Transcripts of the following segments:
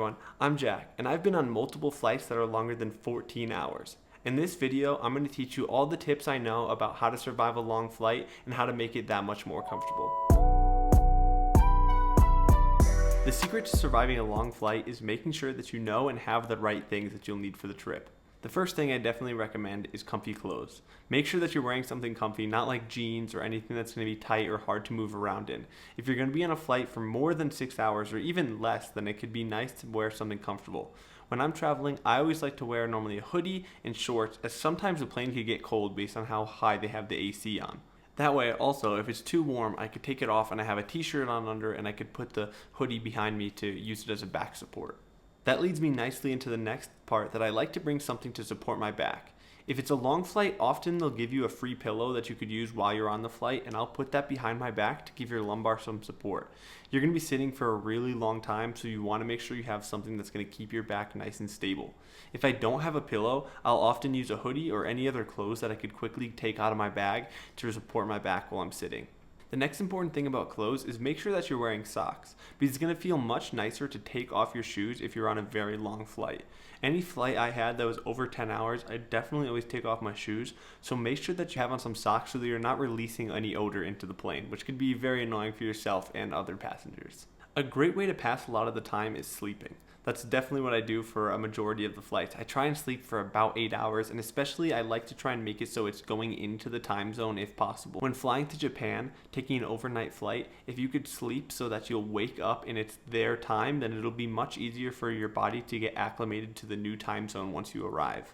everyone, I'm Jack, and I've been on multiple flights that are longer than 14 hours. In this video, I'm going to teach you all the tips I know about how to survive a long flight and how to make it that much more comfortable. The secret to surviving a long flight is making sure that you know and have the right things that you'll need for the trip. The first thing I definitely recommend is comfy clothes. Make sure that you're wearing something comfy, not like jeans or anything that's going to be tight or hard to move around in. If you're going to be on a flight for more than 6 hours or even less, then it could be nice to wear something comfortable. When I'm traveling, I always like to wear normally a hoodie and shorts, as sometimes the plane could get cold based on how high they have the AC on. That way, also, if it's too warm, I could take it off and I have a t-shirt on under, and I could put the hoodie behind me to use it as a back support. That leads me nicely into the next part, that I like to bring something to support my back. If it's a long flight, often they'll give you a free pillow that you could use while you're on the flight, and I'll put that behind my back to give your lumbar some support. You're going to be sitting for a really long time, so you want to make sure you have something that's going to keep your back nice and stable. If I don't have a pillow, I'll often use a hoodie or any other clothes that I could quickly take out of my bag to support my back while I'm sitting. The next important thing about clothes is make sure that you're wearing socks, because it's going to feel much nicer to take off your shoes if you're on a very long flight. Any flight I had that was over 10 hours, I definitely always take off my shoes, so make sure that you have on some socks so that you're not releasing any odor into the plane, which could be very annoying for yourself and other passengers. A great way to pass a lot of the time is sleeping. That's definitely what I do for a majority of the flights. I try and sleep for about 8 hours, and especially I like to try and make it so it's going into the time zone if possible. When flying to Japan, taking an overnight flight, if you could sleep so that you'll wake up and it's their time, then it'll be much easier for your body to get acclimated to the new time zone once you arrive.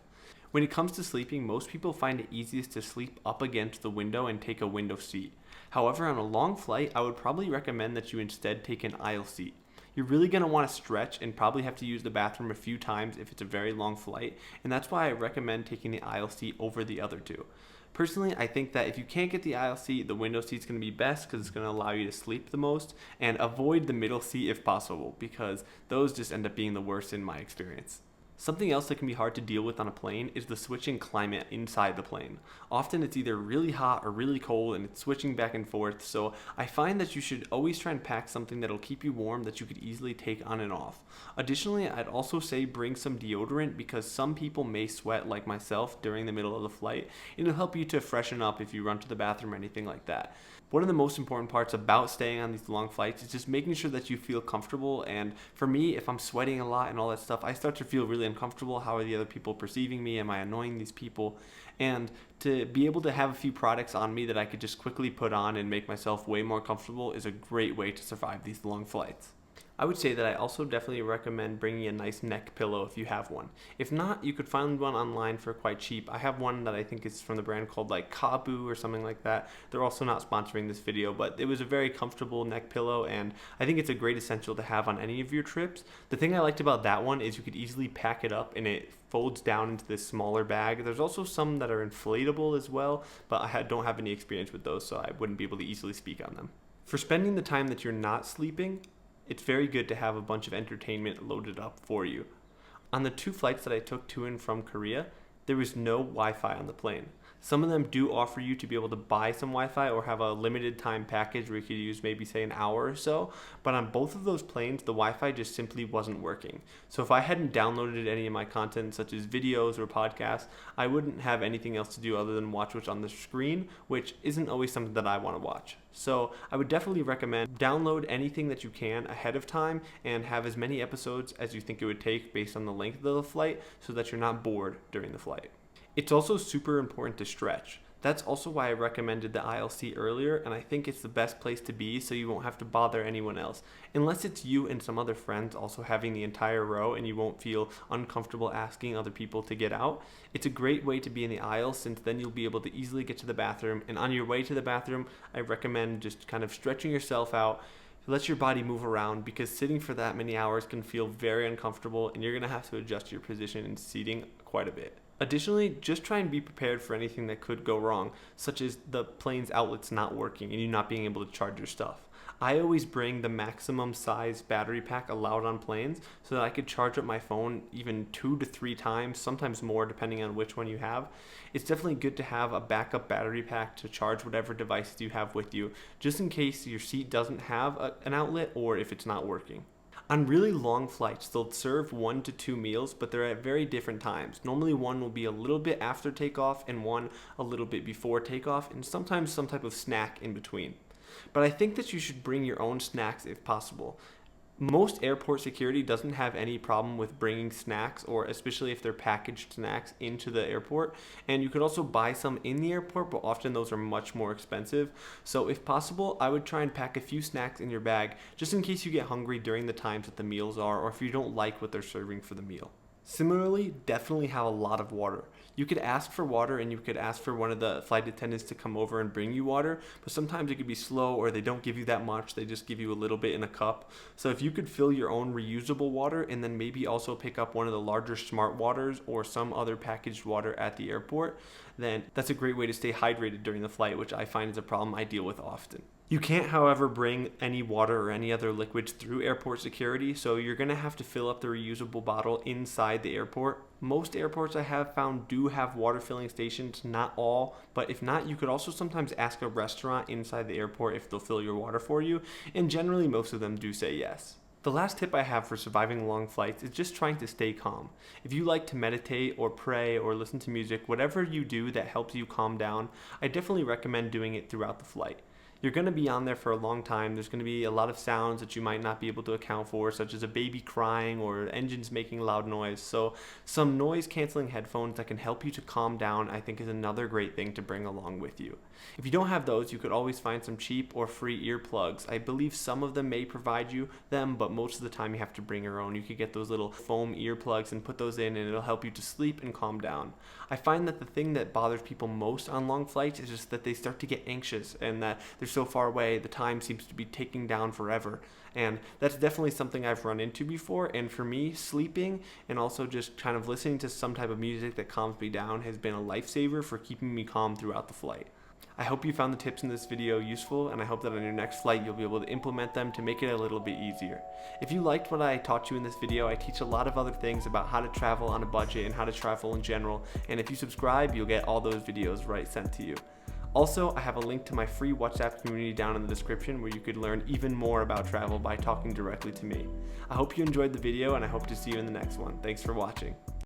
When it comes to sleeping, most people find it easiest to sleep up against the window and take a window seat. However, on a long flight, I would probably recommend that you instead take an aisle seat. You're really going to want to stretch and probably have to use the bathroom a few times if it's a very long flight, and that's why I recommend taking the aisle seat over the other two. Personally, I think that if you can't get the aisle seat, the window seat's going to be best because it's going to allow you to sleep the most, and avoid the middle seat if possible, because those just end up being the worst in my experience. Something else that can be hard to deal with on a plane is the switching climate inside the plane. Often it's either really hot or really cold, and it's switching back and forth, so I find that you should always try and pack something that'll keep you warm that you could easily take on and off. Additionally, I'd also say bring some deodorant, because some people may sweat like myself during the middle of the flight, and it'll help you to freshen up if you run to the bathroom or anything like that. One of the most important parts about staying on these long flights is just making sure that you feel comfortable, and for me, if I'm sweating a lot and all that stuff, I start to feel really uncomfortable. How are the other people perceiving me? Am I annoying these people? And to be able to have a few products on me that I could just quickly put on and make myself way more comfortable is a great way to survive these long flights. I would say that I also definitely recommend bringing a nice neck pillow if you have one. If not, you could find one online for quite cheap. I have one that I think is from the brand called like Kabu or something like that. They're also not sponsoring this video, but it was a very comfortable neck pillow, and I think it's a great essential to have on any of your trips. The thing I liked about that one is you could easily pack it up and it folds down into this smaller bag. There's also some that are inflatable as well, but I don't have any experience with those, so I wouldn't be able to easily speak on them. For spending the time that you're not sleeping, it's very good to have a bunch of entertainment loaded up for you. On the 2 flights that I took to and from Korea, there was no Wi-Fi on the plane. Some of them do offer you to be able to buy some Wi-Fi or have a limited time package where you could use maybe say an hour or so, but on both of those planes, the Wi-Fi just simply wasn't working. So if I hadn't downloaded any of my content, such as videos or podcasts, I wouldn't have anything else to do other than watch what's on the screen, which isn't always something that I want to watch. So I would definitely recommend download anything that you can ahead of time and have as many episodes as you think it would take based on the length of the flight, so that you're not bored during the flight. It's also super important to stretch. That's also why I recommended the aisle seat earlier, and I think it's the best place to be so you won't have to bother anyone else. Unless it's you and some other friends also having the entire row and you won't feel uncomfortable asking other people to get out, it's a great way to be in the aisle, since then you'll be able to easily get to the bathroom, and on your way to the bathroom, I recommend just kind of stretching yourself out. Let your body move around, because sitting for that many hours can feel very uncomfortable, and you're going to have to adjust your position in seating quite a bit. Additionally, just try and be prepared for anything that could go wrong, such as the plane's outlets not working and you not being able to charge your stuff. I always bring the maximum size battery pack allowed on planes so that I could charge up my phone even 2 to 3 times, sometimes more depending on which one you have. It's definitely good to have a backup battery pack to charge whatever devices you have with you, just in case your seat doesn't have an outlet or if it's not working. On really long flights, they'll serve 1 to 2 meals, but they're at very different times. Normally one will be a little bit after takeoff and one a little bit before takeoff, and sometimes some type of snack in between. But I think that you should bring your own snacks if possible. Most airport security doesn't have any problem with bringing snacks, or especially if they're packaged snacks, into the airport. And you could also buy some in the airport, but often those are much more expensive. So if possible, I would try and pack a few snacks in your bag just in case you get hungry during the times that the meals are, or if you don't like what they're serving for the meal. Similarly, definitely have a lot of water. You could ask for water and you could ask for one of the flight attendants to come over and bring you water, but sometimes it could be slow or they don't give you that much, they just give you a little bit in a cup. So if you could fill your own reusable water and then maybe also pick up one of the larger smart waters or some other packaged water at the airport, then that's a great way to stay hydrated during the flight, which I find is a problem I deal with often. You can't, however, bring any water or any other liquids through airport security, so you're going to have to fill up the reusable bottle inside the airport. Most airports I have found do have water filling stations, not all, but if not, you could also sometimes ask a restaurant inside the airport if they'll fill your water for you, and generally most of them do say yes. The last tip I have for surviving long flights is just trying to stay calm. If you like to meditate or pray or listen to music, whatever you do that helps you calm down, I definitely recommend doing it throughout the flight. You're going to be on there for a long time. There's going to be a lot of sounds that you might not be able to account for, such as a baby crying or engines making loud noise. So some noise canceling headphones that can help you to calm down, I think, is another great thing to bring along with you. If you don't have those, you could always find some cheap or free earplugs. I believe some of them may provide you them, but most of the time you have to bring your own. You could get those little foam earplugs and put those in, and it'll help you to sleep and calm down. I find that the thing that bothers people most on long flights is just that they start to get anxious and that they're so far away, the time seems to be ticking down forever. And that's definitely something I've run into before. And for me, sleeping and also just kind of listening to some type of music that calms me down has been a lifesaver for keeping me calm throughout the flight. I hope you found the tips in this video useful, and I hope that on your next flight you'll be able to implement them to make it a little bit easier. If you liked what I taught you in this video, I teach a lot of other things about how to travel on a budget and how to travel in general, and if you subscribe, you'll get all those videos right sent to you. Also, I have a link to my free WhatsApp community down in the description where you could learn even more about travel by talking directly to me. I hope you enjoyed the video, and I hope to see you in the next one. Thanks for watching.